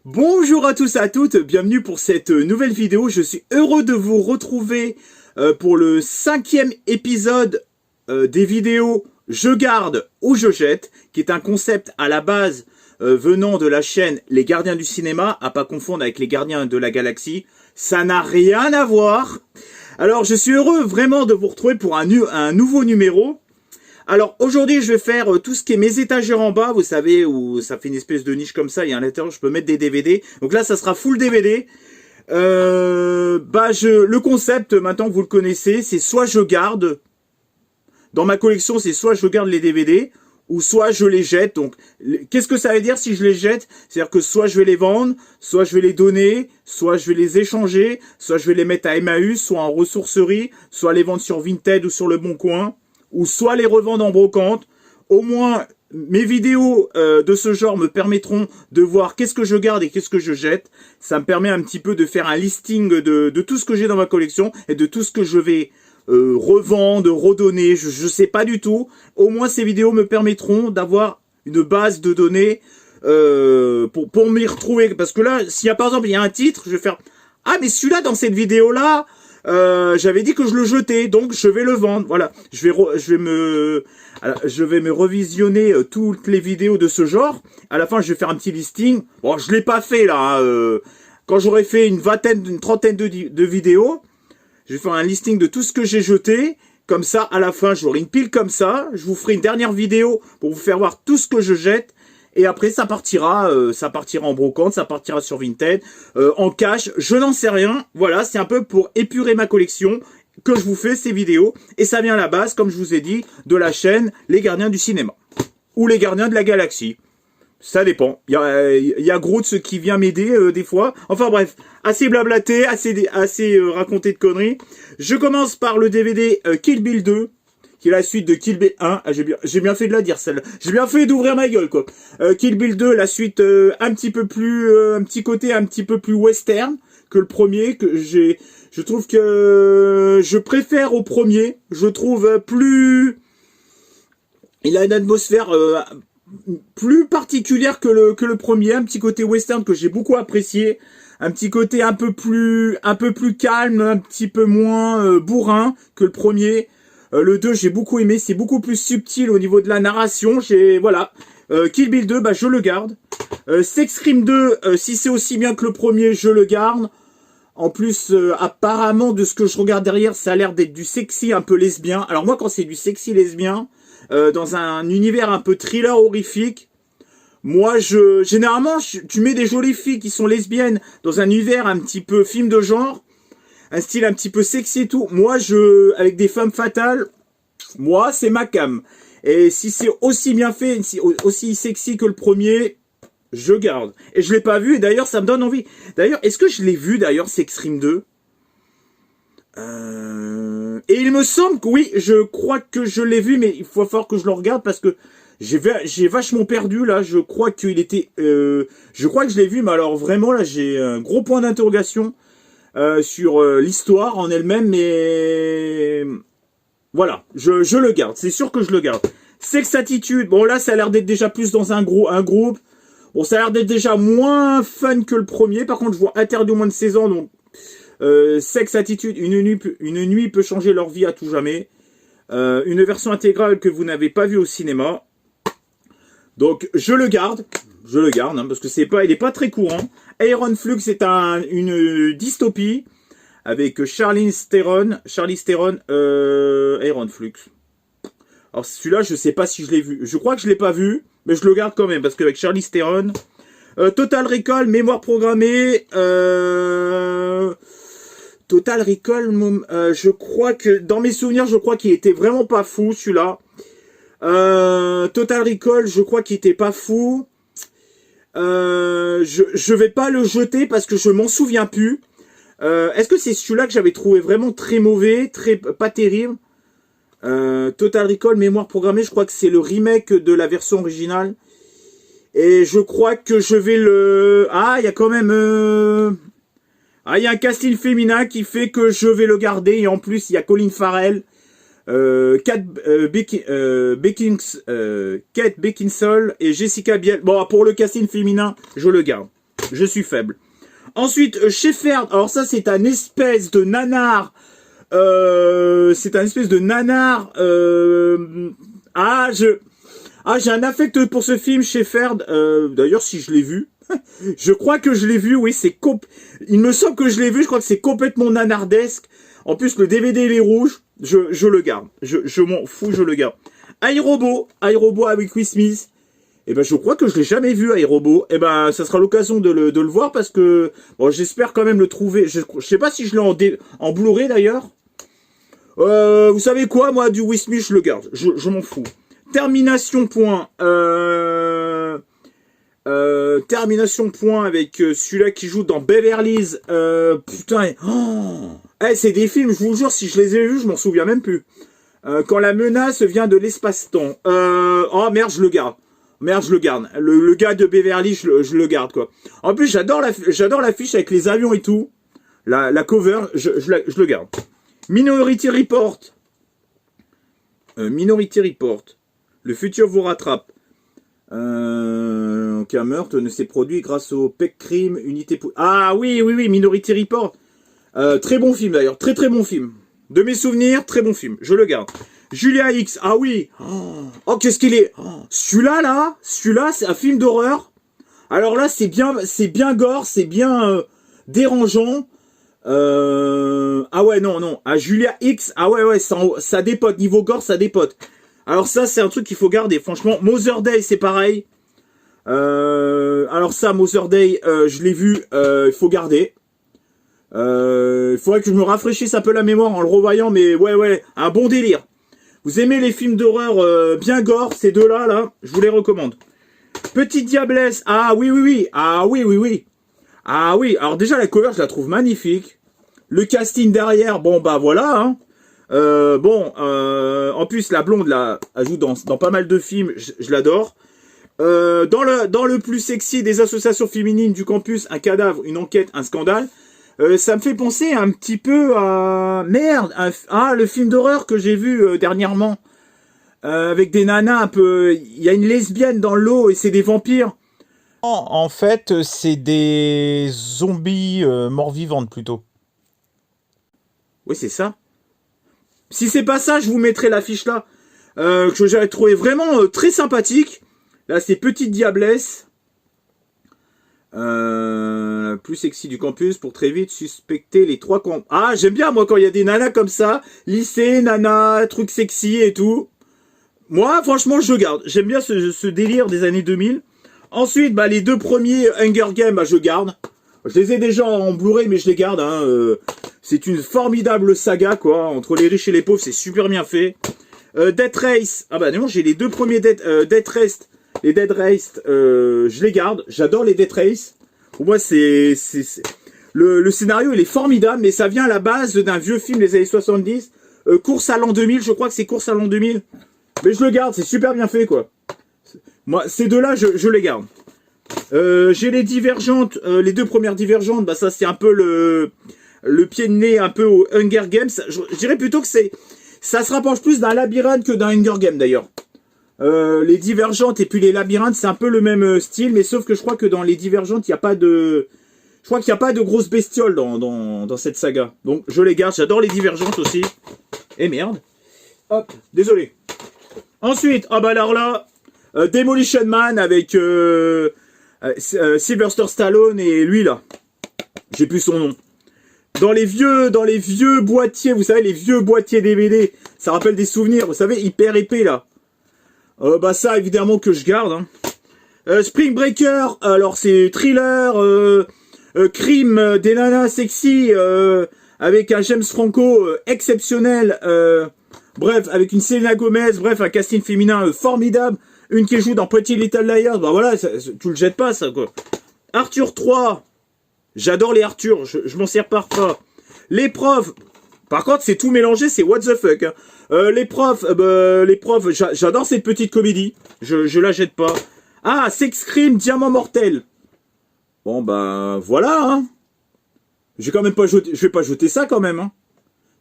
Bonjour à tous et à toutes, bienvenue pour cette nouvelle vidéo. Je suis heureux de vous retrouver pour le 5e épisode des vidéos Je garde ou je jette, qui est un concept à la base venant de la chaîne Les Gardiens du Cinéma, à pas confondre avec Les Gardiens de la Galaxie. Ça n'a rien à voir. Alors je suis heureux vraiment de vous retrouver pour un nouveau numéro. Alors aujourd'hui je vais faire tout ce qui est mes étagères en bas, vous savez, où ça fait une espèce de niche comme ça, et à l'intérieur je peux mettre des DVD. Donc là ça sera full DVD. Le concept maintenant que vous le connaissez, c'est soit je garde, dans ma collection c'est soit je garde les DVD, ou soit je les jette. Donc qu'est-ce que ça veut dire si je les jette? C'est-à-dire que soit je vais les vendre, soit je vais les donner, soit je vais les échanger, soit je vais les mettre à Emmaüs, soit en ressourcerie, soit les vendre sur Vinted ou sur Le Bon Coin, ou soit les revendre en brocante. Au moins, mes vidéos de ce genre me permettront de voir qu'est-ce que je garde et qu'est-ce que je jette. Ça me permet un petit peu de faire un listing de tout ce que j'ai dans ma collection et de tout ce que je vais revendre, redonner, je sais pas du tout. Au moins, ces vidéos me permettront d'avoir une base de données pour m'y retrouver. Parce que là, s'il y a par exemple, il y a un titre, je vais faire « Ah, mais celui-là, dans cette vidéo-là, j'avais dit que je le jetais, donc je vais le vendre. » Voilà, je vais me revisionner toutes les vidéos de ce genre. À la fin, je vais faire un petit listing. Bon, je l'ai pas fait là. Quand j'aurai fait une trentaine de vidéos, je vais faire un listing de tout ce que j'ai jeté. Comme ça, à la fin, j'aurai une pile comme ça. Je vous ferai une dernière vidéo pour vous faire voir tout ce que je jette. Et après, ça partira en brocante, ça partira sur Vinted, en cash, je n'en sais rien. Voilà, c'est un peu pour épurer ma collection que je vous fais ces vidéos. Et ça vient à la base, comme je vous ai dit, de la chaîne Les Gardiens du Cinéma. Ou Les Gardiens de la Galaxie. Ça dépend. Il y a Groot qui vient m'aider des fois. Enfin bref, assez blablaté, assez raconté de conneries. Je commence par le DVD Kill Bill 2. Qui est la suite de Kill Bill 1. Ah, j'ai bien fait de la dire, celle-là. J'ai bien fait d'ouvrir ma gueule, quoi. Kill Bill 2, la suite un petit côté un petit peu plus western que le premier, je trouve que je préfère au premier. Je trouve il a une atmosphère plus particulière que le premier, un petit côté western que j'ai beaucoup apprécié. Un petit côté un peu plus calme, un petit peu moins bourrin que le premier. Le 2, j'ai beaucoup aimé, c'est beaucoup plus subtil au niveau de la narration. Voilà. Kill Bill 2, je le garde. Sex Scream 2, si c'est aussi bien que le premier, je le garde. En plus, apparemment, de ce que je regarde derrière, ça a l'air d'être du sexy un peu lesbien. Alors moi, quand c'est du sexy lesbien, dans un univers un peu thriller horrifique, moi, généralement, tu mets des jolies filles qui sont lesbiennes dans un univers un petit peu film de genre, un style un petit peu sexy et tout. Moi, avec des femmes fatales, moi, c'est ma cam. Et si c'est aussi bien fait, aussi sexy que le premier, je garde. Et je l'ai pas vu, et d'ailleurs, ça me donne envie. D'ailleurs, est-ce que je l'ai vu, d'ailleurs, Sex Scream 2 Et il me semble que oui, je crois que je l'ai vu, mais il faut fort que je le regarde parce que j'ai vachement perdu, là. Je crois qu'il était... je crois que je l'ai vu, mais alors vraiment, là, j'ai un gros point d'interrogation sur l'histoire en elle-même, mais voilà, je le garde, c'est sûr que je le garde. Sex Attitude, bon là ça a l'air d'être déjà plus dans un groupe, bon ça a l'air d'être déjà moins fun que le premier, par contre je vois interdit au moins de 16 ans, donc Sex Attitude, une nuit peut changer leur vie à tout jamais, une version intégrale que vous n'avez pas vue au cinéma, donc je le garde, hein, parce que il est pas très courant. Iron Flux est une dystopie avec Charlize Theron, Iron Flux. Alors celui-là, je sais pas si je l'ai vu. Je crois que je l'ai pas vu, mais je le garde quand même parce qu'avec Charlize Theron, Total Recall, mémoire programmée, Total Recall, je crois que dans mes souvenirs, je crois qu'il était vraiment pas fou celui-là. Total Recall, je crois qu'il était pas fou. Je vais pas le jeter parce que je m'en souviens plus. Est-ce que c'est celui-là que j'avais trouvé vraiment très mauvais, pas terrible? Total Recall, mémoire programmée, je crois que c'est le remake de la version originale. Et je crois que je vais le... Ah, il y a quand même... Ah, il y a un casting féminin qui fait que je vais le garder. Et en plus, il y a Colin Farrell. Kate Beckinsale et Jessica Biel. Bon, pour le casting féminin, je le garde. je suis faible. Ensuite, Shepherd, alors ça c'est un espèce de nanar. C'est un espèce de nanar. J'ai un affect pour ce film, Shepherd. D'ailleurs, si je l'ai vu, je crois que je l'ai vu. Oui, il me semble que je l'ai vu. Je crois que c'est complètement nanardesque. En plus, le DVD il est rouge. Je le garde. Je m'en fous, je le garde. iRobot avec Will Smith. Eh ben, je crois que je l'ai jamais vu, iRobot. Eh ben, ça sera l'occasion de le voir parce que, bon, j'espère quand même le trouver. Je sais pas si je l'ai en Blu-ray d'ailleurs. Vous savez quoi, moi, du Will Smith, je le garde. Je m'en fous. Termination point. Termination point avec celui-là qui joue dans Beverly Hills. Putain. C'est des films, je vous jure, si je les ai vus, je m'en souviens même plus. Quand la menace vient de l'espace-temps. Oh merde, je le garde. Merde, je le garde. Le gars de Beverly, je le garde, quoi. En plus, j'adore l'affiche avec les avions et tout. La cover, je le garde. Minority Report. Minority Report. Le futur vous rattrape. Aucun meurtre ne s'est produit grâce au PEC Crime, unité... Ah oui, Minority Report. Très bon film d'ailleurs, très bon film. De mes souvenirs, très bon film, je le garde. Julia X, ah oui. Oh, qu'est-ce qu'il est. Celui-là, c'est un film d'horreur. Alors là, c'est bien gore, c'est bien dérangeant. Ah ouais, non. À Julia X, ah ouais, ça dépote. Niveau gore, ça dépote. Alors ça, c'est un truc qu'il faut garder. Franchement, Mother Day, c'est pareil. Alors ça, Mother Day, je l'ai vu, il faut garder. Il faudrait que je me rafraîchisse un peu la mémoire en le revoyant, mais ouais, un bon délire. Vous aimez les films d'horreur bien gore, ces deux-là, là, je vous les recommande. Petite Diablesse, ah oui. Ah oui, alors déjà la cover, je la trouve magnifique. Le casting derrière, bon bah voilà, hein. En plus la blonde là, elle joue dans pas mal de films, je l'adore. Dans le plus sexy des associations féminines du campus, un cadavre, une enquête, un scandale. Ça me fait penser un petit peu à... Merde, le film d'horreur que j'ai vu dernièrement. Avec des nanas un peu... Il y a une lesbienne dans l'eau et c'est des vampires. En fait, c'est des zombies morts-vivantes plutôt. Oui, c'est ça. Si c'est pas ça, je vous mettrai l'affiche là. Que j'avais trouvé vraiment très sympathique. Là, c'est Petite Diablesse. Plus sexy du campus pour très vite suspecter les trois camps. Ah, j'aime bien moi quand il y a des nanas comme ça, lycée, nana, truc sexy et tout. Moi, franchement, je garde. J'aime bien ce délire des années 2000. Ensuite, les deux premiers Hunger Games, je garde. Je les ai déjà en Blu-ray, mais je les garde. C'est une formidable saga, quoi. Entre les riches et les pauvres, c'est super bien fait. Death Race. Ah non, j'ai les deux premiers Death Race. Les Dead Race, je les garde. J'adore les Death Race. Pour moi, le scénario, il est formidable, mais ça vient à la base d'un vieux film des années 70. Course à l'an 2000, je crois que c'est Course à l'an 2000. Mais je le garde, c'est super bien fait, quoi. Moi, ces deux-là, je les garde. J'ai les Divergentes, les deux premières Divergentes, ça c'est un peu le pied de nez un peu au Hunger Games. Je dirais plutôt que ça se rapproche plus d'un labyrinthe que d'un Hunger Game d'ailleurs. Les Divergentes et puis les Labyrinthes, c'est un peu le même style, mais sauf que je crois que dans les Divergentes, il n'y a pas de... Je crois qu'il n'y a pas de grosses bestioles dans cette saga. Donc je les garde, j'adore les Divergentes aussi. Et merde. Hop, désolé. Ensuite, alors là, Demolition Man avec Sylvester Stallone et lui là. J'ai plus son nom. Dans les vieux boîtiers, vous savez, les vieux boîtiers DVD, ça rappelle des souvenirs, vous savez, hyper épais là. Ça évidemment que je garde. Spring Breaker, alors c'est thriller, crime, des nanas sexy, avec un James Franco exceptionnel, bref, avec une Selena Gomez, bref, un casting féminin formidable, une qui joue dans Pretty Little Liars, voilà, tu le jettes pas ça quoi. Arthur 3, j'adore les Arthur, je m'en sers pas. Les profs, par contre c'est tout mélangé, c'est what the fuck. Les profs, j'adore cette petite comédie, je la jette pas. Ah, Sex Crime, Diamant Mortel. Bon voilà, hein. Je vais pas jeter ça quand même, hein.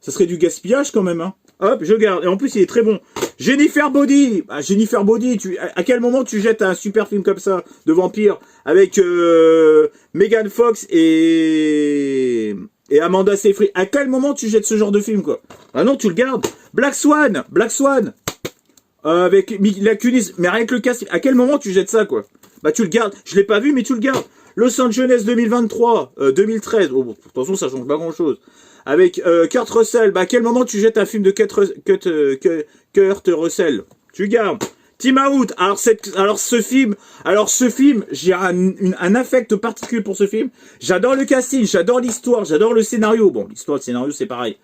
Ça serait du gaspillage quand même, hein. Hop, je garde. Et en plus, il est très bon. Jennifer Body. Ah, Jennifer Body, à quel moment tu jettes un super film comme ça, de vampire, avec Megan Fox et Amanda Seyfried? À quel moment tu jettes ce genre de film, quoi? Ah non, tu le gardes. Black Swan. Avec Mila Kunis, mais avec le casting, à quel moment tu jettes ça, quoi? Bah tu le gardes, je l'ai pas vu, mais tu le gardes. Los Angeles 2023, 2013, oh, bon, attention, ça change pas grand chose. Avec Kurt Russell, bah à quel moment tu jettes un film de Kurt Russell? Tu gardes. Team Out, alors ce film, j'ai un affect particulier pour ce film. J'adore le casting, j'adore l'histoire, j'adore le scénario. Bon, l'histoire, le scénario, c'est pareil.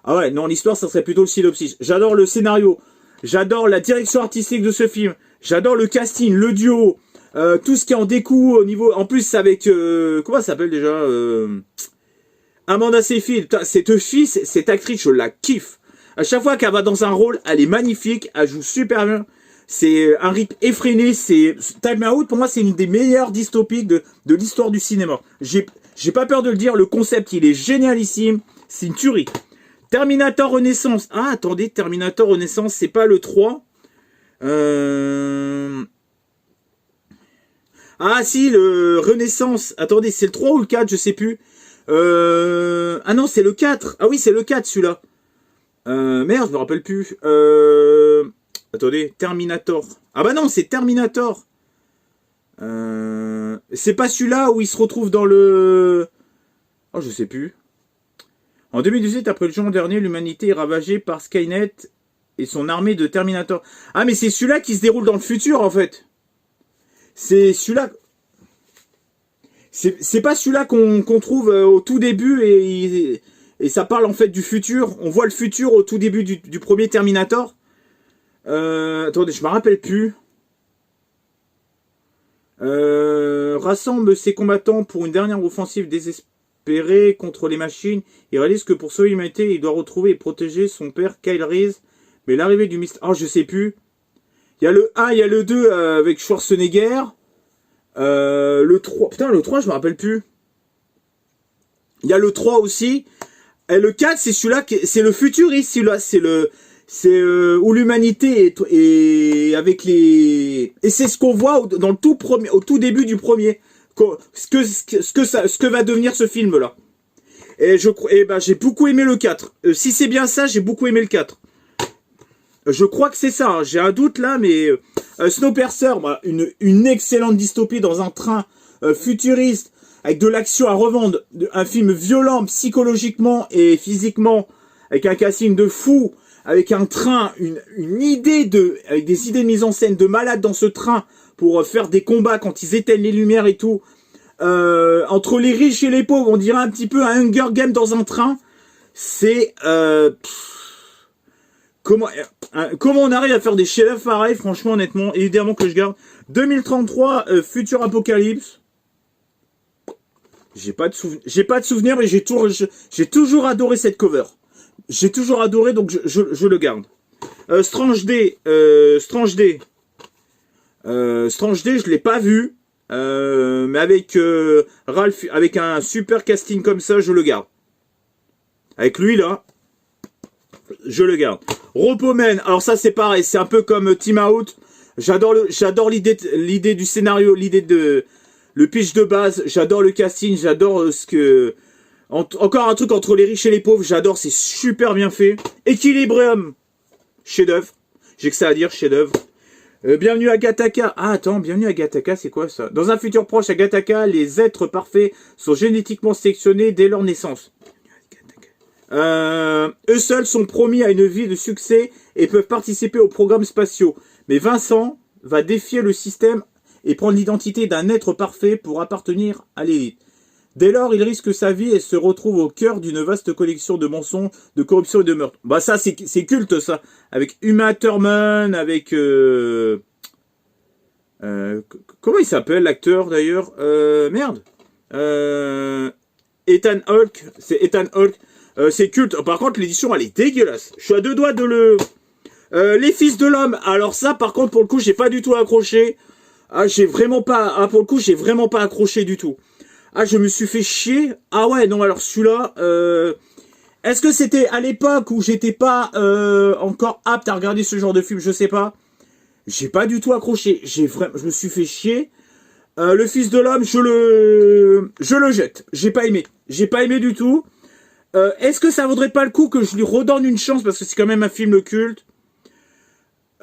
Ah ouais, non, l'histoire, ça serait plutôt le synopsis. J'adore le scénario. J'adore la direction artistique de ce film. J'adore le casting, le duo, tout ce qui en découle au niveau... En plus, c'est avec... comment ça s'appelle déjà Amanda Seyfried. Cette fille, cette actrice, je la kiffe. À chaque fois qu'elle va dans un rôle, elle est magnifique. Elle joue super bien. C'est un rythme effréné. Time Out, pour moi, c'est une des meilleures dystopiques de l'histoire du cinéma. J'ai pas peur de le dire. Le concept, il est génialissime. C'est une tuerie. Terminator Renaissance. Ah, attendez, Terminator Renaissance, c'est pas le 3. Ah, si, le Renaissance. Attendez, c'est le 3 ou le 4, je sais plus. Ah non, c'est le 4. Ah oui, c'est le 4, celui-là. Merde, je me rappelle plus. Attendez, Terminator. Ah bah non, c'est Terminator. C'est pas celui-là où il se retrouve dans le... Oh, je sais plus. En 2018, après le jour dernier, l'humanité est ravagée par Skynet et son armée de Terminator. Ah, mais c'est celui-là qui se déroule dans le futur, en fait. C'est celui-là... C'est pas celui-là qu'on trouve au tout début et ça parle, en fait, du futur. On voit le futur au tout début du premier Terminator. Attendez, je me rappelle plus. Rassemble ses combattants pour une dernière offensive désespérée contre les machines. Il réalise que pour sauver l'humanité, il doit retrouver et protéger son père Kyle Reese. Mais l'arrivée du mystère... Oh, je sais plus. Il y a le 1, il y a le 2 avec Schwarzenegger. Le 3... Putain, le 3, je me rappelle plus. Il y a le 3 aussi. Et le 4, c'est celui-là, c'est le futuriste, celui-là. C'est où l'humanité est avec les... Et c'est ce qu'on voit dans le au tout début du premier. Ce que va devenir ce film-là. Et j'ai beaucoup aimé le 4. Si c'est bien ça, j'ai beaucoup aimé le 4. Je crois que c'est ça. Hein. J'ai un doute là, mais Snowpiercer, une excellente dystopie dans un train futuriste avec de l'action à revendre, un film violent psychologiquement et physiquement, avec un casting de fou, avec un train, avec des idées de mise en scène de malade dans ce train pour faire des combats quand ils éteignent les lumières et tout. Entre les riches et les pauvres, on dirait un petit peu un Hunger Game dans un train. C'est comment on arrive à faire des chefs-d'œuvre pareils, franchement, honnêtement, évidemment que je garde. 2033, Futur Apocalypse. J'ai pas de souvenir, mais j'ai toujours adoré cette cover. J'ai toujours adoré, donc je le garde. Strange Day, je l'ai pas vu, mais avec Ralph, avec un super casting comme ça, je le garde. Avec lui là, je le garde. Ropoman, alors ça c'est pareil, c'est un peu comme Team Out. J'adore l'idée du scénario, l'idée de le pitch de base. J'adore le casting, j'adore encore un truc entre les riches et les pauvres. J'adore, c'est super bien fait. Equilibrium, chef-d'œuvre. J'ai que ça à dire, chef-d'œuvre. Bienvenue à Gattaca. Ah, attends, bienvenue à Gattaca, c'est quoi ça? Dans un futur proche, à Gattaca, les êtres parfaits sont génétiquement sélectionnés dès leur naissance. Eux seuls sont promis à une vie de succès et peuvent participer aux programmes spatiaux. Mais Vincent va défier le système et prendre l'identité d'un être parfait pour appartenir à l'élite. Dès lors, il risque sa vie et se retrouve au cœur d'une vaste collection de mensonges, de corruption et de meurtres. Bah ça, c'est culte, ça. Avec Uma Thurman, avec... comment il s'appelle, l'acteur, d'ailleurs? Merde. Ethan Hawke. C'est Ethan Hawke. C'est culte. Par contre, l'édition, elle est dégueulasse. Je suis à deux doigts de le... Les Fils de l'Homme. Alors ça, par contre, pour le coup, j'ai pas du tout accroché. Ah, j'ai vraiment pas... Ah, pour le coup, j'ai vraiment pas accroché du tout. Ah, je me suis fait chier. Ah ouais, non, alors celui-là... Est-ce que c'était à l'époque où j'étais pas encore apte à regarder ce genre de film? Je sais pas. J'ai pas du tout accroché. Je me suis fait chier. Le Fils de l'homme, je le jette. J'ai pas aimé. J'ai pas aimé du tout. Est-ce que ça vaudrait pas le coup que je lui redonne une chance parce que c'est quand même un film culte?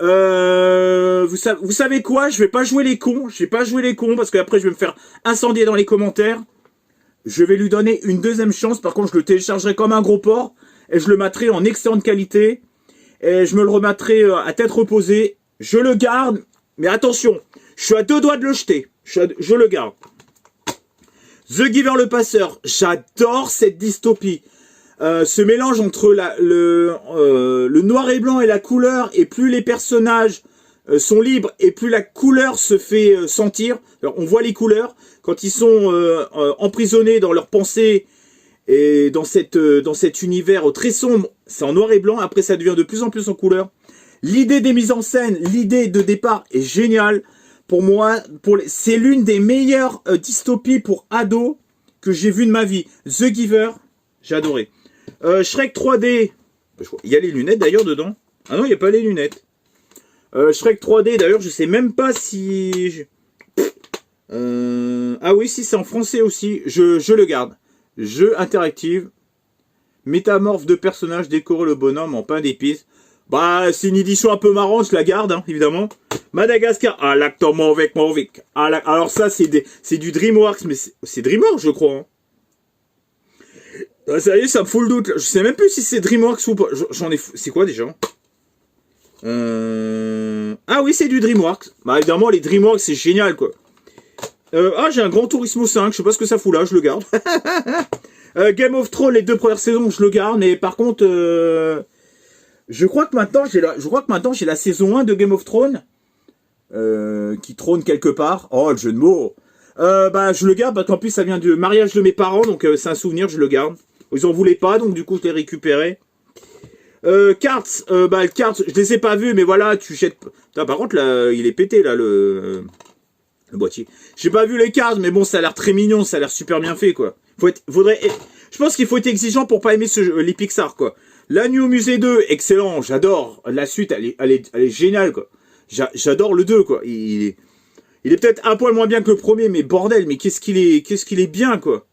Vous savez quoi? Je vais pas jouer les cons. Je vais pas jouer les cons parce qu'après je vais me faire incendier dans les commentaires. Je vais lui donner une deuxième chance. Par contre, je le téléchargerai comme un gros porc et je le mettrai en excellente qualité et je me le remettrai à tête reposée. Je le garde, mais attention, je suis à 2 doigts de le jeter. Je le garde. The Giver le Passeur, j'adore cette dystopie. Ce mélange entre le noir et blanc et la couleur, et plus les personnages sont libres, et plus la couleur se fait sentir. Alors, on voit les couleurs quand ils sont emprisonnés dans leurs pensées et dans cet univers très sombre. C'est en noir et blanc, après ça devient de plus en plus en couleur. L'idée des mises en scène, l'idée de départ est géniale. Pour moi, c'est l'une des meilleures dystopies pour ados que j'ai vu de ma vie. The Giver, j'ai adoré. Shrek 3D, il y a les lunettes d'ailleurs dedans. Ah non, il n'y a pas les lunettes. Shrek 3D, d'ailleurs, je sais même pas si... Ah oui, si, c'est en français aussi. Je le garde. Jeu interactif. Métamorphe de personnage, décorer le bonhomme en pain d'épices. Bah, c'est une édition un peu marrante, je la garde, hein, évidemment. Madagascar, ah, l'acteur mauvais. Alors ça, c'est du DreamWorks, mais c'est DreamWorks, je crois. Hein. Ah, ça y est, ça me fout le doute. Je sais même plus si c'est DreamWorks ou pas. C'est quoi déjà? Ah oui, c'est du DreamWorks. Bah, évidemment, les DreamWorks, c'est génial, quoi. J'ai un Gran Turismo 5, je sais pas ce que ça fout là, je le garde. Game of Thrones, les 2 premières saisons, je le garde, mais par contre... Je crois que maintenant j'ai la saison 1 de Game of Thrones qui trône quelque part. Oh, le jeu de mots. Bah je le garde parce qu'en plus ça vient du mariage de mes parents, donc c'est un souvenir, je le garde. Ils en voulaient pas, donc du coup je l'ai récupéré. Cards, le cards, je les ai pas vus, mais voilà, tu jettes. Putain, par contre là, il est pété là le boîtier. J'ai pas vu les cards, mais bon, ça a l'air très mignon, ça a l'air super bien fait quoi. Je pense qu'il faut être exigeant pour pas aimer les Pixar quoi. La nuit au musée 2, excellent, j'adore. La suite, elle est géniale, quoi. J'adore le 2, quoi. Il est peut-être un poil moins bien que le premier, mais bordel, mais qu'est-ce qu'il est bien, quoi.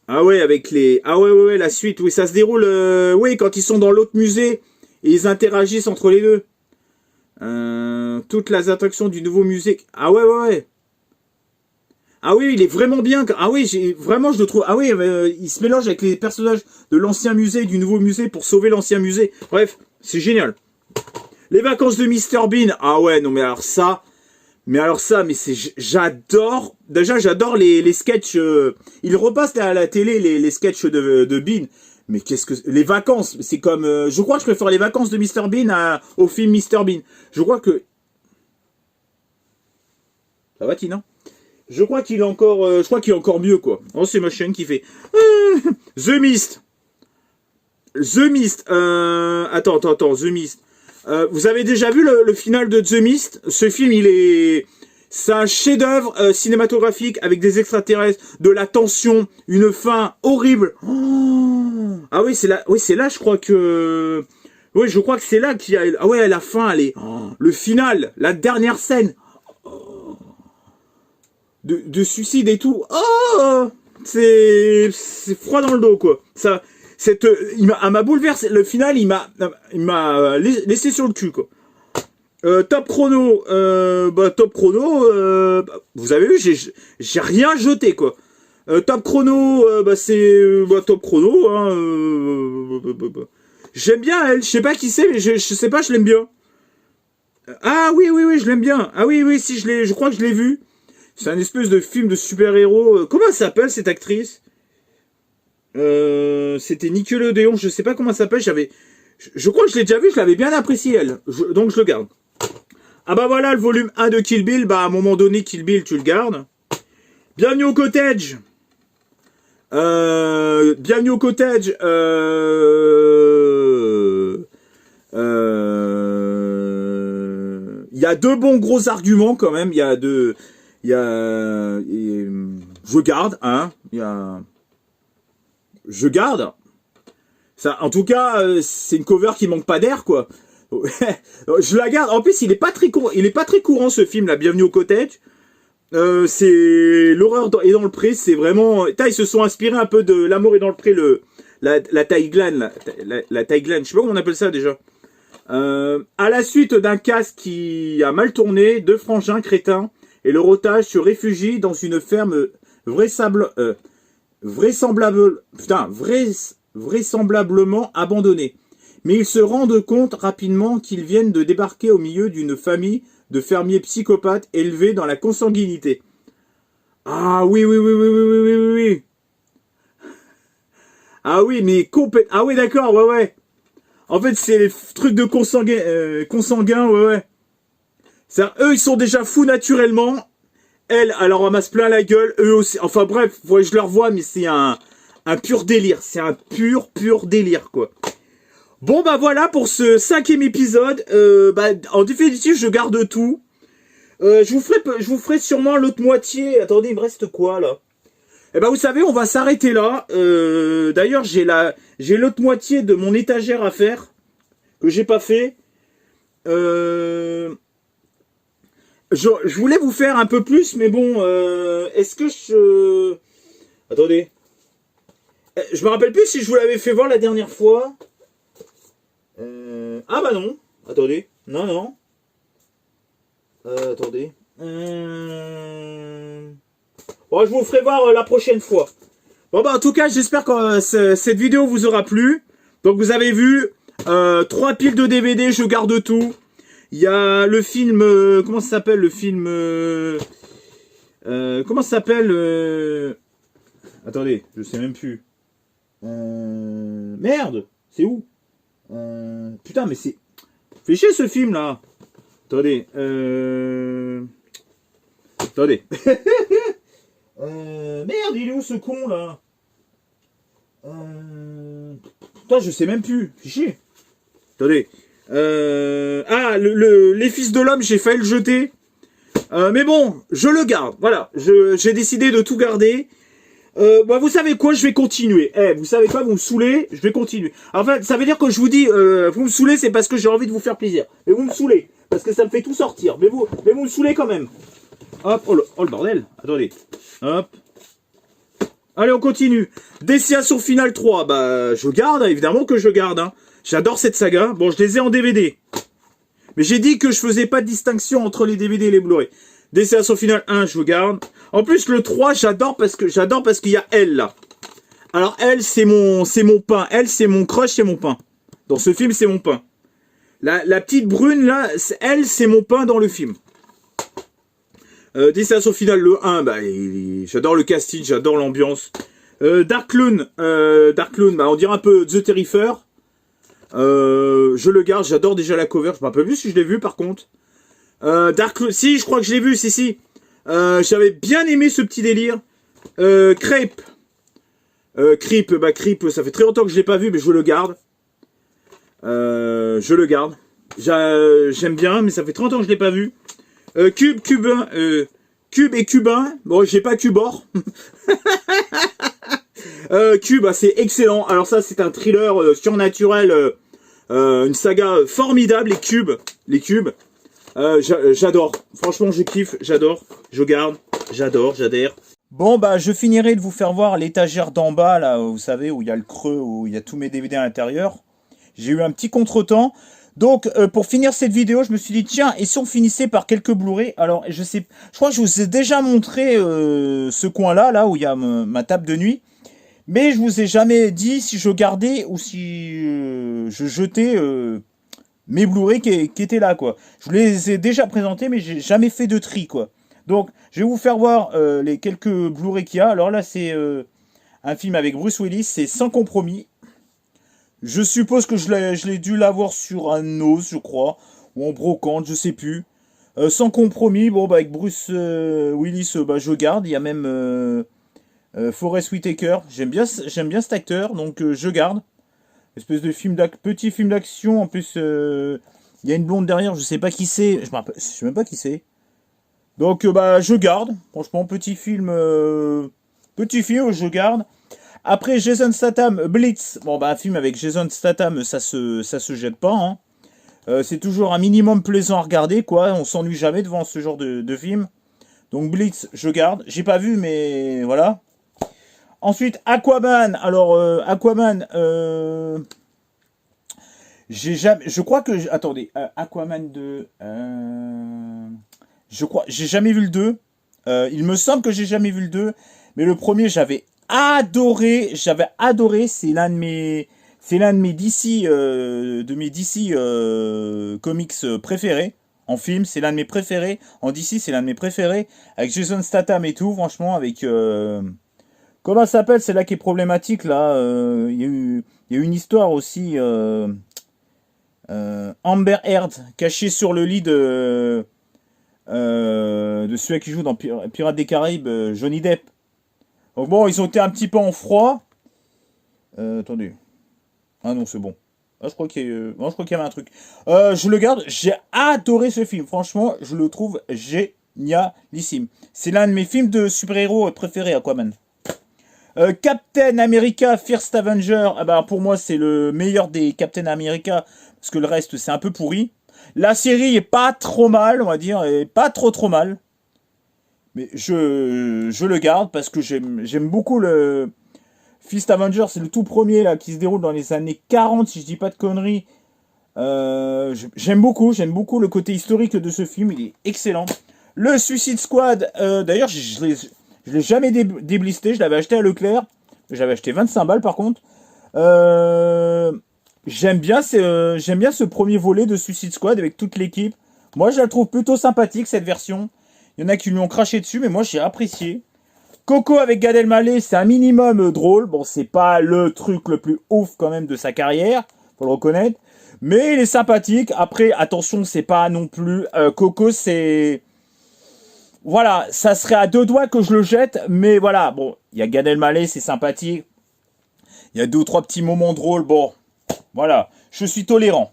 Ah ouais, ouais, la suite, oui, ça se déroule, oui, quand ils sont dans l'autre musée, et ils interagissent entre les deux. Toutes les attractions du nouveau musée. Ah ouais. Ah oui, il est vraiment bien. Ah oui, vraiment, je le trouve. Ah oui, il se mélange avec les personnages de l'ancien musée et du nouveau musée pour sauver l'ancien musée. Bref, c'est génial. Les vacances de Mr Bean. Ah ouais, non mais alors ça, j'adore. Déjà, j'adore les sketchs. Il repasse à la télé les sketchs de Bean. Mais qu'est-ce que les vacances, c'est comme. Je crois que je préfère les vacances de Mr Bean au film Mr Bean. Je crois que. Ça va, Tina? Je crois qu'il est encore mieux, quoi. Oh, c'est ma chaîne qui fait... The Mist. Attends, The Mist. Vous avez déjà vu le final de The Mist? Ce film, c'est un chef-d'œuvre cinématographique avec des extraterrestres, de la tension, une fin horrible. Oh. Ah oui, c'est là, je crois que... Oui, je crois que c'est là qu'il y a... Ah ouais, la fin, elle est... Oh. Le final, la dernière scène... De suicide et tout. Oh, c'est froid dans le dos quoi. Elle m'a bouleversé. Le final, il m'a laissé sur le cul quoi. Top chrono, vous avez vu, j'ai rien jeté quoi. Top chrono, c'est top chrono. Hein, j'aime bien elle. Je sais pas qui c'est, mais je sais pas, je l'aime bien. Ah oui, je l'aime bien. Ah oui, si je crois que je l'ai vu. C'est un espèce de film de super-héros. Comment elle s'appelle cette actrice? C'était Nickelodeon, je sais pas comment elle s'appelle. Je crois que je l'ai déjà vu, je l'avais bien apprécié elle. Donc je le garde. Ah bah voilà le volume 1 de Kill Bill. Bah à un moment donné Kill Bill tu le gardes. Bienvenue au cottage. Bienvenue au cottage. Il y a 2 bons gros arguments quand même. Je garde, hein. Je garde. Ça, en tout cas, c'est une cover qui manque pas d'air, quoi. Je la garde. En plus, il est pas très courant ce film, là, Bienvenue au cottage. C'est l'horreur est dans le pré. C'est vraiment. Ils se sont inspirés un peu de L'amour est dans le pré, la tagline, la tagline. Je sais pas comment on appelle ça déjà. À la suite d'un casse qui a mal tourné, deux frangins crétins et leur otage se réfugient dans une ferme vraisemblablement abandonnée. Mais ils se rendent compte rapidement qu'ils viennent de débarquer au milieu d'une famille de fermiers psychopathes élevés dans la consanguinité. Ah oui, oui, oui, oui, oui, oui, oui, oui, oui. Ah oui, mais complètement. Ah oui, d'accord, ouais, ouais. En fait, c'est les trucs de consanguins, ouais, ouais. Eux, ils sont déjà fous naturellement. Elle, alors, on ramasse plein la gueule. Eux aussi. Enfin, bref, ouais, je leur vois, mais c'est un pur délire. C'est un pur délire, quoi. Bon, bah voilà pour ce 5e épisode. En définitive, je garde tout. Je vous ferai sûrement l'autre moitié. Attendez, il me reste quoi, là? Eh ben, vous savez, on va s'arrêter là. D'ailleurs, j'ai l'autre moitié de mon étagère à faire, que j'ai pas fait. Je voulais vous faire un peu plus, mais bon, est-ce que je... Attendez. Je me rappelle plus si je vous l'avais fait voir la dernière fois. Ah bah non. Attendez. Non, non. Attendez. Bon, je vous le ferai voir la prochaine fois. Bon bah en tout cas, j'espère que cette vidéo vous aura plu. Donc vous avez vu, 3 piles de DVD, je garde tout. Il y a le film, comment ça s'appelle le film comment ça s'appelle Attendez, je sais même plus. Merde, c'est où putain, mais c'est... Fais chier ce film là. Attendez, attendez. Merde, il est où ce con là? Putain, je sais même plus. Fais chier. Attendez. Ah, les fils de l'homme, j'ai failli le jeter. Mais bon, je le garde. Voilà, j'ai décidé de tout garder. Bah, vous savez quoi, je vais continuer. Vous savez quoi, vous me saoulez, je vais continuer. En fait, ça veut dire que je vous dis, vous me saoulez, c'est parce que j'ai envie de vous faire plaisir. Mais vous me saoulez, parce que ça me fait tout sortir. Mais vous me saoulez quand même. Hop, oh le bordel. Attendez. Hop. Allez, on continue. Destination Finale 3. Bah, je garde, évidemment que je garde. Hein. J'adore cette saga. Bon, je les ai en DVD. Mais j'ai dit que je faisais pas de distinction entre les DVD et les Blu-ray. Destination Finale 1, je garde. En plus, le 3, j'adore parce qu'il y a elle, là. Alors, elle, c'est mon pain. Elle, c'est mon crush, c'est mon pain. Dans ce film, c'est mon pain. La petite brune, là, elle, c'est mon pain dans le film. Destination Finale, le 1, bah, j'adore le casting, j'adore l'ambiance. Dark Clown, bah, on dirait un peu The Terrifier. Je le garde, j'adore déjà la cover. Je me rappelle plus si je l'ai vu, par contre. Dark Clown, si, je crois que je l'ai vu, si. J'avais bien aimé ce petit délire. Creep, ça fait très longtemps que je l'ai pas vu, mais je le garde. J'aime bien, mais ça fait 30 ans que je l'ai pas vu. Cube et cubain. Bon, j'ai pas Cubor. Cube, c'est excellent. Alors ça, c'est un thriller surnaturel, une saga formidable. Les cubes. J'adore. Franchement, je kiffe. J'adore. Je garde. J'adhère. Bon, bah, je finirai de vous faire voir l'étagère d'en bas, là, vous savez, où il y a le creux, où il y a tous mes DVD à l'intérieur. J'ai eu un petit contretemps. Donc, pour finir cette vidéo, je me suis dit, tiens, et si on finissait par quelques Blu-ray? Alors, je crois que je vous ai déjà montré ce coin-là, là, où il y a ma table de nuit. Mais je vous ai jamais dit si je gardais ou si je jetais mes Blu-ray qui étaient là, quoi. Je vous les ai déjà présentés, mais j'ai jamais fait de tri, quoi. Donc, je vais vous faire voir les quelques Blu-ray qu'il y a. Alors là, c'est un film avec Bruce Willis, c'est Sans compromis. Je suppose que je l'ai dû l'avoir sur un os, je crois, ou en brocante, je sais plus. Sans compromis, bon, bah, avec Bruce Willis, bah, je garde. Il y a même Forest Whitaker. J'aime bien cet acteur, donc je garde. Espèce de petit film d'action. En plus, il y a une blonde derrière, je sais pas qui c'est. Je sais même pas qui c'est. Donc, bah, je garde. Franchement, petit film, je garde. Après Jason Statham, Blitz. Bon bah un film avec Jason Statham, ça se jette pas. Hein. C'est toujours un minimum plaisant à regarder, quoi. On s'ennuie jamais devant ce genre de film. Donc Blitz, je garde. J'ai pas vu, mais voilà. Ensuite, Aquaman. Alors, Aquaman, j'ai jamais... Je crois que... Attendez, Aquaman 2... je crois... J'ai jamais vu le 2. Il me semble que j'ai jamais vu le 2. Mais le premier, j'avais adoré. J'avais adoré. C'est l'un de mes... C'est l'un de mes DC comics préférés. En film, c'est l'un de mes préférés. En DC, c'est l'un de mes préférés. Avec Jason Statham et tout, franchement, avec... comment ça s'appelle, c'est là qui est problématique, là. Il y a eu une histoire aussi. Amber Heard, cachée sur le lit de celui qui joue dans Pirates des Caraïbes, Johnny Depp. Donc bon, ils ont été un petit peu en froid. Attendez. Ah non, c'est bon. Ah, je crois qu'il y avait un truc. Je le garde. J'ai adoré ce film. Franchement, je le trouve génialissime. C'est l'un de mes films de super-héros préférés, Aquaman. Captain America First Avenger. Ah bah, pour moi, c'est le meilleur des Captain America. Parce que le reste, c'est un peu pourri. La série est pas trop mal, on va dire. Et pas trop mal. Mais je le garde parce que j'aime beaucoup le... Fist Avenger, c'est le tout premier là qui se déroule dans les années 40, si je dis pas de conneries. J'aime beaucoup le côté historique de ce film, il est excellent. Le Suicide Squad, d'ailleurs je l'ai jamais déblisté, je l'avais acheté à Leclerc, j'avais acheté 25 balles par contre. J'aime bien ce premier volet de Suicide Squad avec toute l'équipe. Moi je la trouve plutôt sympathique cette version. Il y en a qui lui ont craché dessus, mais moi j'ai apprécié. Coco avec Gad Elmaleh, c'est un minimum drôle. Bon, c'est pas le truc le plus ouf quand même de sa carrière, faut le reconnaître. Mais il est sympathique. Après, attention, c'est pas non plus... Coco, c'est... Voilà, ça serait à deux doigts que je le jette. Mais voilà, bon, il y a Gad Elmaleh, c'est sympathique. Il y a 2 ou 3 petits moments drôles. Bon, voilà, je suis tolérant.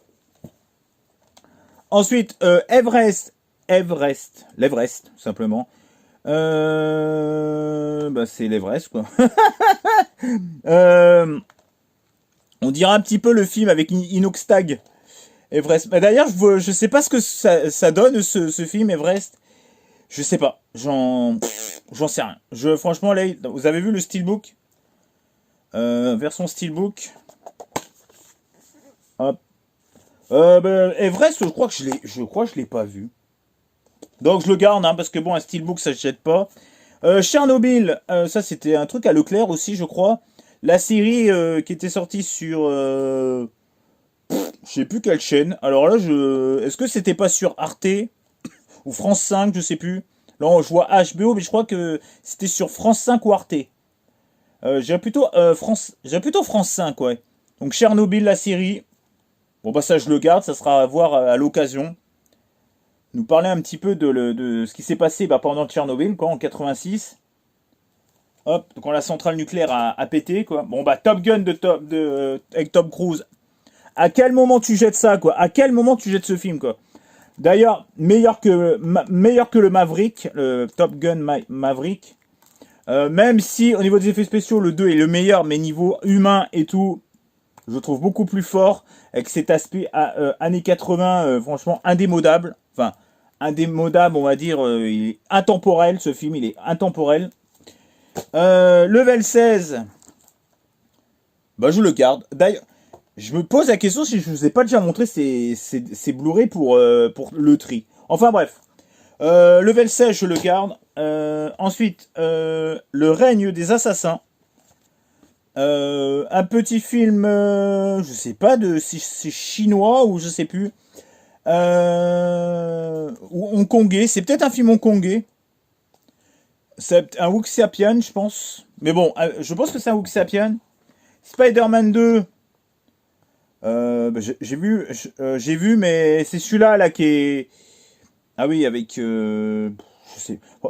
Ensuite, l'Everest, simplement. Bah c'est l'Everest quoi. On dirait un petit peu le film avec Inoxtag. Everest. Bah, d'ailleurs, je sais pas ce que ça donne ce film Everest. Je sais pas. J'en sais rien. Franchement là, vous avez vu le steelbook, version steelbook. Hop. Bah, Everest, je crois que je l'ai pas vu. Donc je le garde, hein, parce que bon, un steelbook, ça se jette pas. Chernobyl, ça c'était un truc à Leclerc aussi, je crois. La série qui était sortie sur... je sais plus quelle chaîne. Alors là, est-ce que c'était pas sur Arte ou France 5, je sais plus. Là, je vois HBO, mais je crois que c'était sur France 5 ou Arte. J'irais plutôt France 5, ouais. Donc Chernobyl, la série. Bon bah ça, je le garde, ça sera à voir à l'occasion. Nous parler un petit peu de ce qui s'est passé pendant Tchernobyl, quoi, en 86. Hop, quand la centrale nucléaire a pété, quoi. Bon, Top Gun avec Tom Cruise. À quel moment tu jettes ça, quoi? À quel moment tu jettes ce film, quoi? D'ailleurs, meilleur que le Maverick, le Top Gun Maverick. Même si, au niveau des effets spéciaux, le 2 est le meilleur, mais niveau humain et tout, je le trouve beaucoup plus fort, avec cet aspect années 80, franchement, indémodable. Enfin, indémodable, on va dire, il est intemporel, ce film, il est intemporel. Level 16, je le garde. D'ailleurs, je me pose la question si je ne vous ai pas déjà montré ces Blu-ray pour le tri. Enfin bref, Level 16, je le garde. Ensuite, Le règne des assassins. Un petit film, je sais pas si c'est chinois ou je sais plus. Ou hongkongais, c'est peut-être un film hongkongais. C'est un Wuxiapian, je pense. Mais bon, je pense que c'est un Wuxiapian. Spider-Man 2. J'ai vu, mais c'est celui-là là qui est. Ah oui, avec. Je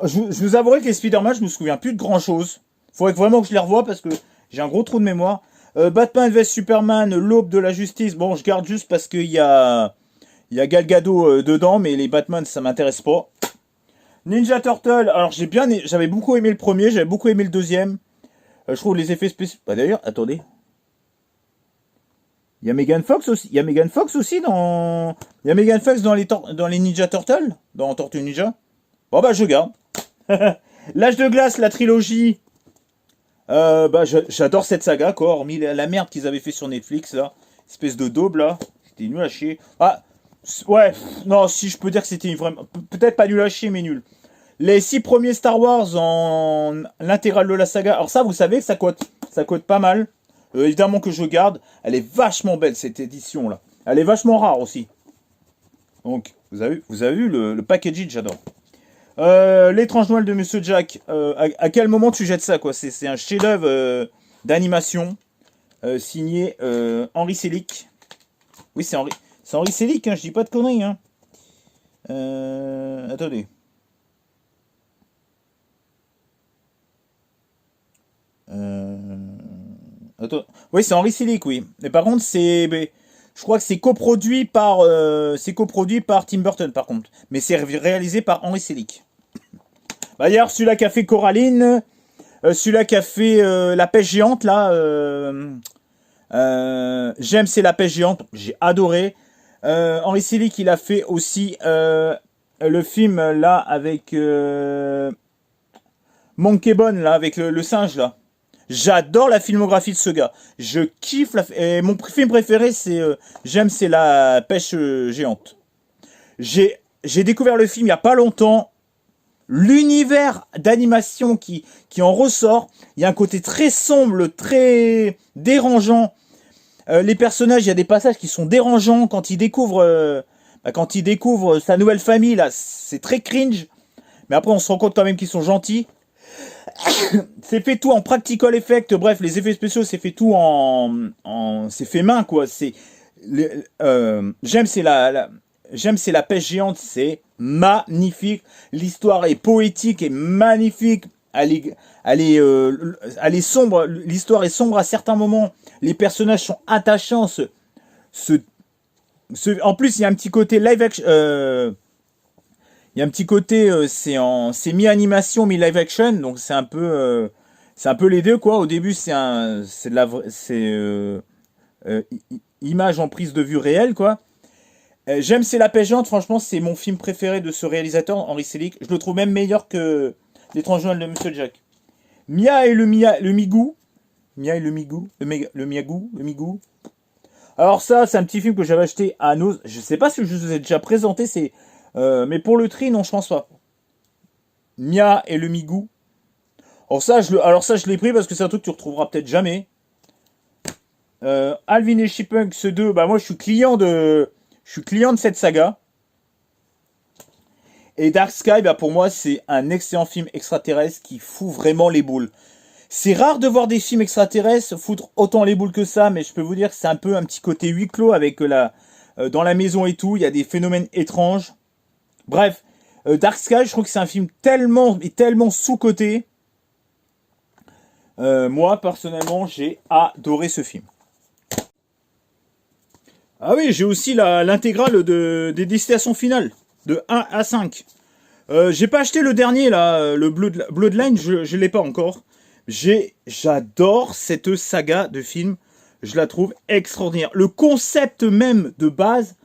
vous avouerai que les Spider-Man, je me souviens plus de grand-chose. Faudrait vraiment que je les revoie parce que j'ai un gros trou de mémoire. Batman vs Superman, l'aube de la justice. Bon, je garde juste parce qu'il y a Gal Gadot dedans, mais les Batman, ça m'intéresse pas. Ninja Turtle, alors j'avais beaucoup aimé le premier, j'avais beaucoup aimé le deuxième. Je trouve les effets spéciaux... Bah, d'ailleurs, attendez. Il y a Megan Fox aussi. Il y a Megan Fox aussi dans... Il y a Megan Fox dans les Ninja Turtles. Dans Tortue Ninja. Bon bah je garde. L'Âge de glace, la trilogie. Bah j'adore cette saga quoi. Hormis la merde qu'ils avaient fait sur Netflix là. Espèce de daube là. C'était nul à chier. Ah ouais. Non si je peux dire que c'était vraiment... Peut-être pas nul à chier mais nul. Les 6 premiers Star Wars en l'intégrale de la saga. Alors ça vous savez que ça coûte pas mal. Évidemment que je garde. Elle est vachement belle cette édition là. Elle est vachement rare aussi. Donc vous avez vu le packaging, j'adore. L'étrange Noël de Monsieur Jack. À quel moment tu jettes ça quoi? C'est un chef-d'œuvre d'animation signé Henry Selick. Oui c'est Henry Selick, hein, je dis pas de conneries. Hein. Attendez. Attends. Oui, c'est Henry Selick, oui. Mais par contre, je crois que c'est coproduit par Tim Burton, par contre. Mais c'est réalisé par Henry Selick. Bah, d'ailleurs, celui-là qui a fait Coraline, celui-là qui a fait La Pêche Géante, là, j'aime, c'est La Pêche Géante, j'ai adoré. Henry Selick, il a fait aussi le film, là, avec Monkey Bone, là, avec le singe, là. J'adore la filmographie de ce gars. Je kiffe et mon film préféré, c'est c'est La Pêche Géante. J'ai découvert le film il y a pas longtemps. L'univers d'animation qui en ressort, il y a un côté très sombre, très dérangeant. Les personnages, il y a des passages qui sont dérangeants quand ils découvrent sa nouvelle famille là, c'est très cringe. Mais après on se rend compte quand même qu'ils sont gentils. C'est fait tout en practical effect, bref, les effets spéciaux, c'est fait tout c'est fait main, quoi. J'aime, c'est la Pêche Géante, c'est magnifique. L'histoire est poétique et magnifique. Elle est sombre, l'histoire est sombre à certains moments. Les personnages sont attachants. En plus, il y a un petit côté live action. Il y a un petit côté, c'est mi-animation, mi-live action, donc c'est un peu les deux quoi. Au début, c'est de la image en prise de vue réelle quoi. J'aime C'est la Pêche Géante, franchement, c'est mon film préféré de ce réalisateur, Henry Selick. Je le trouve même meilleur que L'étrange Noël de Monsieur Jack. Mia et le Migou. Mia et le Migou, le Migou. Alors ça, c'est un petit film que j'avais acheté à Nos. Je sais pas si je vous ai déjà présenté, mais pour le tri, non, je pense pas. Mia et le Migou. Alors ça, je l'ai pris parce que c'est un truc que tu retrouveras peut-être jamais. Alvin et Chipmunks 2, bah moi je suis client de cette saga. Et Dark Sky, bah pour moi c'est un excellent film extraterrestre qui fout vraiment les boules. C'est rare de voir des films extraterrestres foutre autant les boules que ça, mais je peux vous dire que c'est un petit côté huis clos avec dans la maison et tout, il y a des phénomènes étranges. Bref, Dark Sky, je trouve que c'est un film tellement sous-coté. Moi, personnellement, j'ai adoré ce film. Ah oui, j'ai aussi l'intégrale des destinations finales, de 1 à 5. J'ai pas acheté le dernier, là, le Bloodline, je l'ai pas encore. J'adore cette saga de films, je la trouve extraordinaire. Le concept même de base,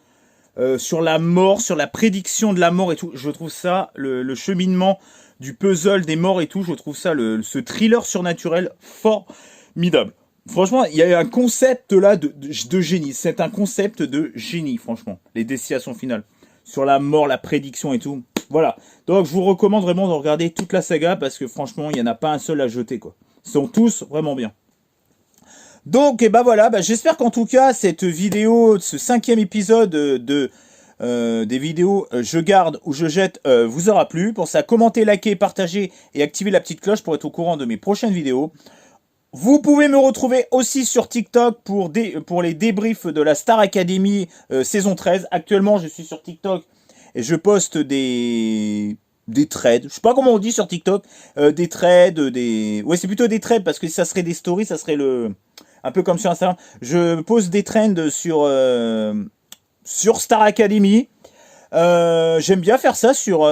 sur la mort, sur la prédiction de la mort et tout, je trouve ça, le cheminement du puzzle des morts et tout, je trouve ça, ce thriller surnaturel formidable. Franchement, il y a un concept là de génie. C'est un concept de génie, franchement. Les destinations finales. Sur la mort, la prédiction et tout. Voilà. Donc, je vous recommande vraiment de regarder toute la saga parce que franchement, il n'y en a pas un seul à jeter, quoi. Ils sont tous vraiment bien. Donc, et ben voilà. J'espère qu'en tout cas, cette vidéo, ce 5e épisode des vidéos Je garde ou je jette vous aura plu. Pour ça, commentez, likez, partagez et activez la petite cloche pour être au courant de mes prochaines vidéos. Vous pouvez me retrouver aussi sur TikTok pour les débriefs de la Star Academy saison 13. Actuellement, je suis sur TikTok et je poste des trades. Je sais pas comment on dit sur TikTok. Des trades, ouais, c'est plutôt des trades parce que ça serait des stories, ça serait un peu comme sur Instagram. Je pose des trends sur Star Academy. J'aime bien faire ça sur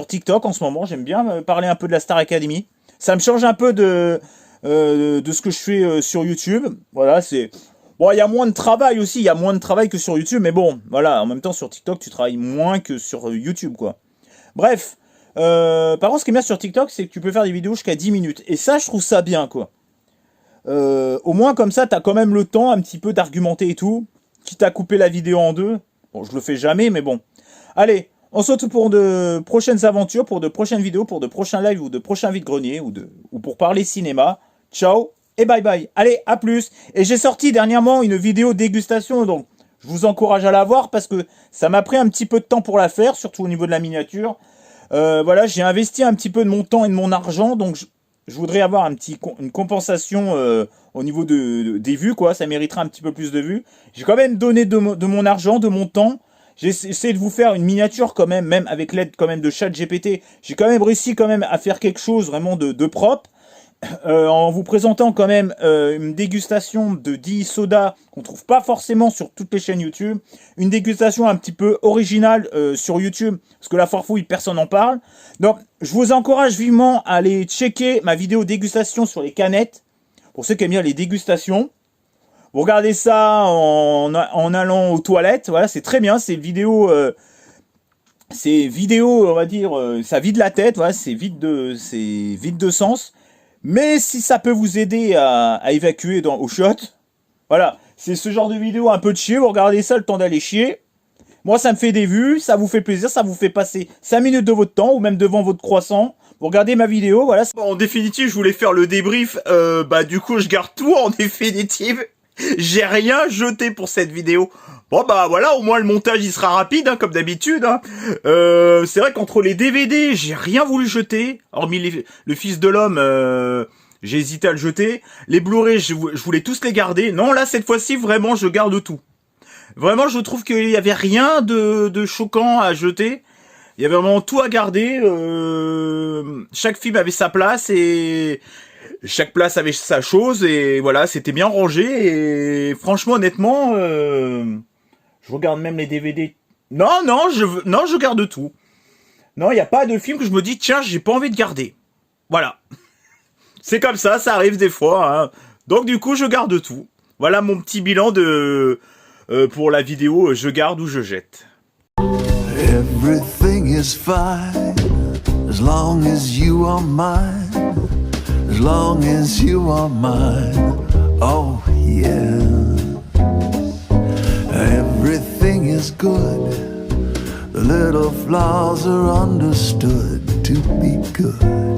TikTok en ce moment. J'aime bien parler un peu de la Star Academy. Ça me change un peu de ce que je fais sur YouTube. Voilà, c'est... Bon, il y a moins de travail aussi, il y a moins de travail que sur YouTube, mais bon, voilà, en même temps, sur TikTok, tu travailles moins que sur YouTube, quoi. Bref, par contre, ce qui est bien sur TikTok, c'est que tu peux faire des vidéos jusqu'à 10 minutes. Et ça, je trouve ça bien, quoi. Au moins, comme ça, t'as quand même le temps un petit peu d'argumenter et tout. Quitte à couper la vidéo en deux. Bon, je le fais jamais, mais bon. Allez, on se retrouve pour de prochaines aventures, pour de prochaines vidéos, pour de prochains lives ou de prochains vide-greniers ou pour parler cinéma. Ciao et bye bye. Allez, à plus. Et j'ai sorti dernièrement une vidéo dégustation, donc je vous encourage à la voir parce que ça m'a pris un petit peu de temps pour la faire, surtout au niveau de la miniature. Voilà, j'ai investi un petit peu de mon temps et de mon argent, donc je voudrais avoir une compensation au niveau des vues, quoi. Ça mériterait un petit peu plus de vues. J'ai quand même donné de mon argent, de mon temps. J'ai essayé de vous faire une miniature quand même avec l'aide quand même de ChatGPT. J'ai quand même réussi quand même à faire quelque chose vraiment de propre. En vous présentant quand même une dégustation de 10 sodas qu'on trouve pas forcément sur toutes les chaînes YouTube. Une dégustation un petit peu originale sur YouTube, parce que la farfouille, personne n'en parle. Donc, je vous encourage vivement à aller checker ma vidéo dégustation sur les canettes, pour ceux qui aiment bien les dégustations. Vous regardez ça en allant aux toilettes, voilà, c'est très bien, c'est vidéo, on va dire, ça vide la tête, voilà, c'est vide de sens. Mais si ça peut vous aider à évacuer au shot, voilà, c'est ce genre de vidéo un peu de chier, vous regardez ça le temps d'aller chier. Moi, ça me fait des vues, ça vous fait plaisir, ça vous fait passer 5 minutes de votre temps, ou même devant votre croissant. Vous regardez ma vidéo, voilà. Bon, en définitive, je voulais faire le débrief, du coup, je garde tout en définitive. J'ai rien jeté pour cette vidéo. Bon bah voilà, au moins le montage il sera rapide, hein, comme d'habitude. Hein. C'est vrai qu'entre les DVD, j'ai rien voulu jeter, hormis le Fils de l'homme, j'ai hésité à le jeter. Les Blu-ray, je voulais tous les garder. Non, là cette fois-ci, vraiment, je garde tout. Vraiment, je trouve qu'il y avait rien de choquant à jeter. Il y avait vraiment tout à garder. Chaque film avait sa place et chaque place avait sa chose et voilà, c'était bien rangé et franchement, honnêtement, je regarde même les DVD. Non, je garde tout. Non, il n'y a pas de film que je me dis, tiens, j'ai pas envie de garder. Voilà. C'est comme ça arrive des fois. Hein. Donc du coup, je garde tout. Voilà mon petit bilan pour la vidéo, je garde ou je jette. Everything is fine as long as you are mine. As long as you are mine. Oh yeah. Everything is good. The little flaws are understood to be good.